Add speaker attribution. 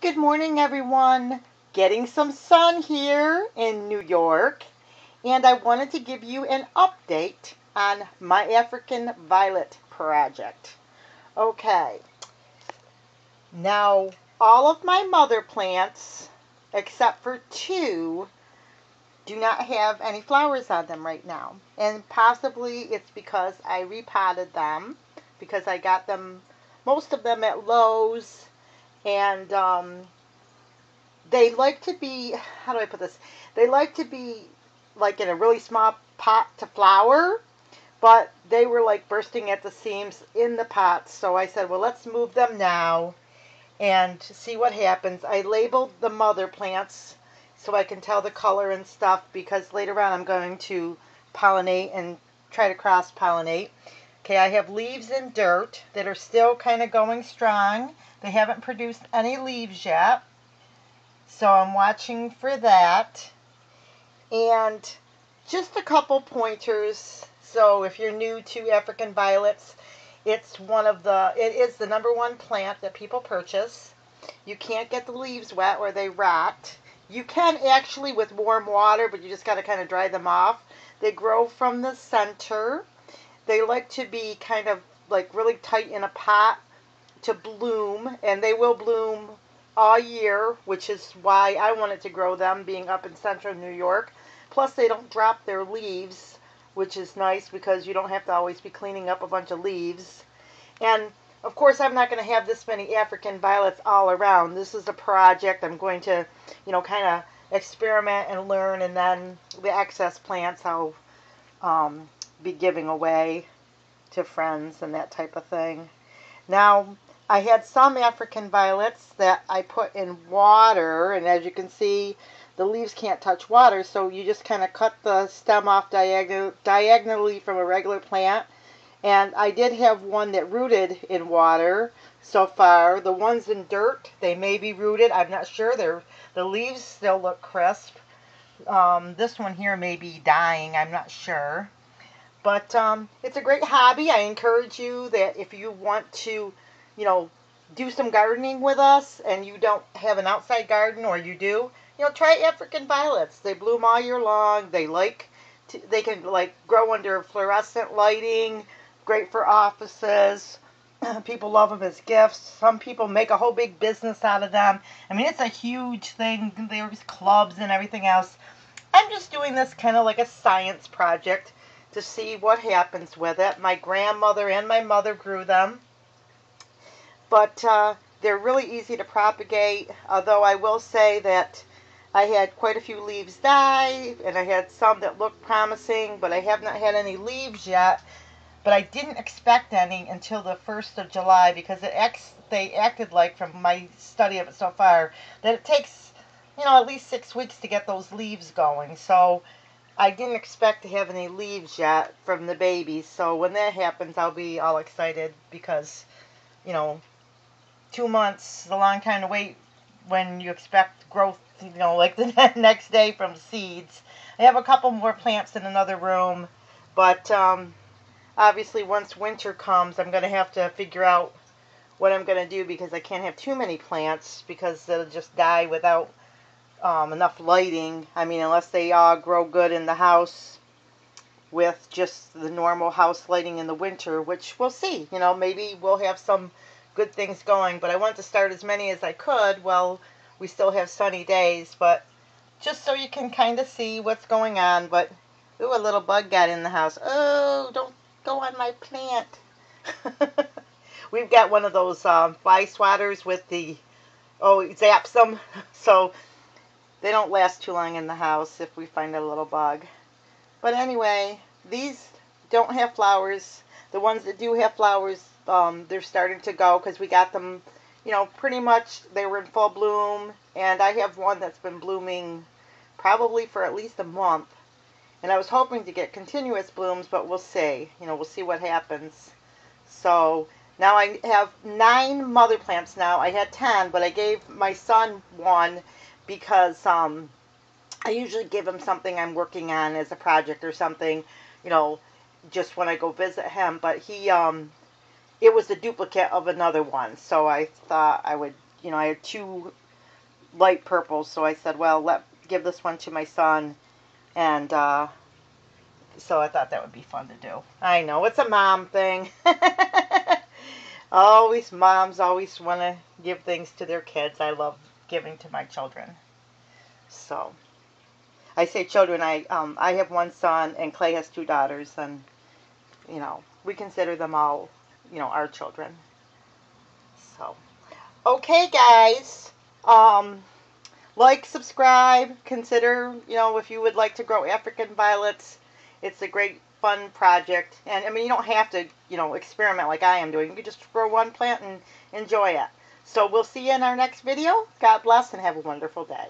Speaker 1: Good morning, everyone. Getting some sun here in New York, and I wanted to give you an update on my African Violet project. Okay, now all of my mother plants, except for two, do not have any flowers on them right now. And possibly it's because I repotted them, because I got them, most of them at Lowe's, and they like to be, how do I put this? They like to be like in a really small pot to flower, but they were like bursting at the seams in the pots. So I said, well, let's move them now and see what happens. I labeled the mother plants so I can tell the color and stuff, because later on I'm going to pollinate and try to cross pollinate. Okay, I have leaves and dirt that are still kind of going strong. They haven't produced any leaves yet, so I'm watching for that. And just a couple pointers. So if you're new to African violets, it is the #1 plant that people purchase. You can't get the leaves wet or they rot. You can actually with warm water, but you just got to kind of dry them off. They grow from the center. They like to be kind of like really tight in a pot to bloom, and they will bloom all year, which is why I wanted to grow them, being up in central New York. Plus, they don't drop their leaves, which is nice because you don't have to always be cleaning up a bunch of leaves. And of course, I'm not going to have this many African violets all around. This is a project I'm going to, kind of experiment and learn, and then the excess plants I'll be giving away to friends and that type of thing. Now, I had some African violets that I put in water, and as you can see, the leaves can't touch water, so you just kind of cut the stem off diagonally from a regular plant. And I did have one that rooted in water so far. The ones in dirt, they may be rooted. I'm not sure. The leaves still look crisp. This one here may be dying. I'm not sure. But it's a great hobby. I encourage you that if you want to, do some gardening with us and you don't have an outside garden, or you do, try African violets. They bloom all year long. They can like grow under fluorescent lighting. Great for offices. People love them as gifts. Some people make a whole big business out of them. I mean, it's a huge thing. There's clubs and everything else. I'm just doing this kind of like a science project to see what happens with it. My grandmother and my mother grew them, but they're really easy to propagate, although I will say that I had quite a few leaves die, and I had some that looked promising, but I have not had any leaves yet. But I didn't expect any until the 1st of July, because they acted like, from my study of it so far, that it takes, at least 6 weeks to get those leaves going. So I didn't expect to have any leaves yet from the babies. So when that happens, I'll be all excited, because, 2 months is a long time to wait when you expect growth, like the next day from seeds. I have a couple more plants in another room, but obviously once winter comes, I'm going to have to figure out what I'm going to do, because I can't have too many plants, because they'll just die without enough lighting. I mean, unless they all grow good in the house with just the normal house lighting in the winter, which we'll see. Maybe we'll have some good things going, but I want to start as many as I could while we still have sunny days, but just so you can kind of see what's going on. But, ooh, a little bug got in the house. Oh, don't go on my plant. We've got one of those fly swatters with it zaps them, so they don't last too long in the house if we find a little bug. But anyway, these don't have flowers. The ones that do have flowers, they're starting to go, because we got them, pretty much they were in full bloom. And I have one that's been blooming probably for at least a month. And I was hoping to get continuous blooms, but we'll see. We'll see what happens. So now I have 9 mother plants now. I had 10, but I gave my son one because I usually give him something I'm working on as a project or something, just when I go visit him. But it was a duplicate of another one. So I thought I would, I had 2 light purples. So I said, well, give this one to my son. And so I thought that would be fun to do. I know, it's a mom thing. Always, moms always want to give things to their kids. I love giving to my children. So I say children. I have one son, and Clay has two daughters, and we consider them all our children. So okay, guys. Like, subscribe. Consider if you would like to grow African violets. It's a great fun project, and I mean you don't have to experiment like I am doing. You can just grow one plant and enjoy it. So we'll see you in our next video. God bless and have a wonderful day.